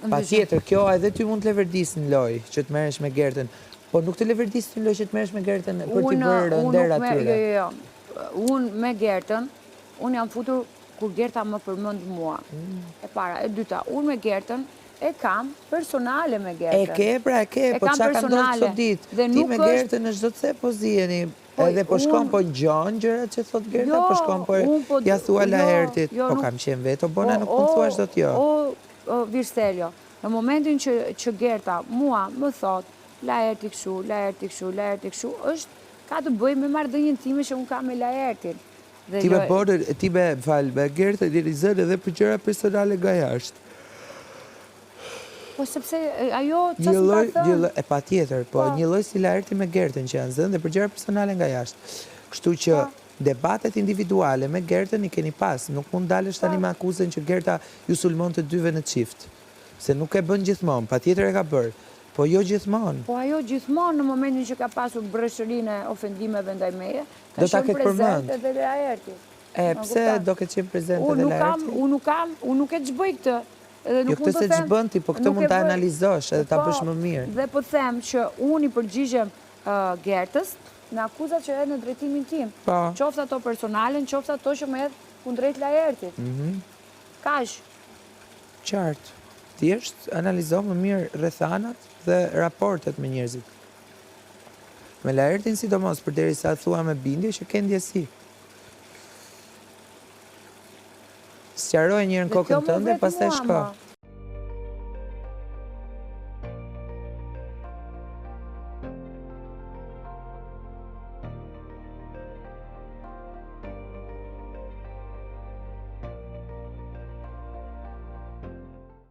Patjetër, kjo edhe ty mund të leverdis në loj, që të merresh me Gertën, po nuk të leverdis në loj që të merresh me Gertën për t'i bërë nder atyre. Jo. Unë me Gertën, unë jam futur kur Gerta më përmend mua. E para, e dyta, unë me Gertën e kam personale me Gertën. E ke, po qa ka ndodhë këto ditë? Ti me Gertën në çdo të po ziheni, edhe po shkon po ngjan gjërat që thot Gerta, po shkon po ja thua Laertit, po kam qenë vetë, o bona nuk më thua çdo të jo. O Virselio, në momentin që Gerta mua më thot, Laerti kështu, Laerti kështu, Laerti kështu, ka të bëjë me marrëdhënien time që unë kam me Laertin. Ti me Gerta i zënë edhe për gjëra personale nga jashtë. Po sepse ajo çfarë ka thënë? E patjetër, po një lloj si Laerti me Gertën që janë zënë dhe për gjëra personale nga jashtë. Kështu që debatet individuale me Gertën i keni pas, nuk mund dalësh tani me akuzën që Gerta ju sulmon të dyve në çift. Se nuk e bën gjithmonë, patjetër e ka bërë, po jo gjithmonë. Po ajo gjithmonë në momentin që ka pasur breshërinë e ofendimeve ndaj meje, ka qenë prezente edhe Laerti. Pse do ketë qenë prezente edhe Laerti? Unë nuk e ç'bëj këtë. Jo këtë se ç'bën ti, po këtë mund ta analizosh edhe ta bësh më mirë. Dhe po them që unë i përgjigjem Gertës në akuzat që edhe në drejtimin tim. Qoftë ato personale, qoftë ato që më hedh kundrejt Laertit. Kaq. Qartë. Thjesht analizo më mirë rrethanat dhe raportet me njerëzit. Me Laertin sidomos, përderisa thua me bindje që ke ndjesi. Sqaroj njërën kokën tënde, pastaj shko.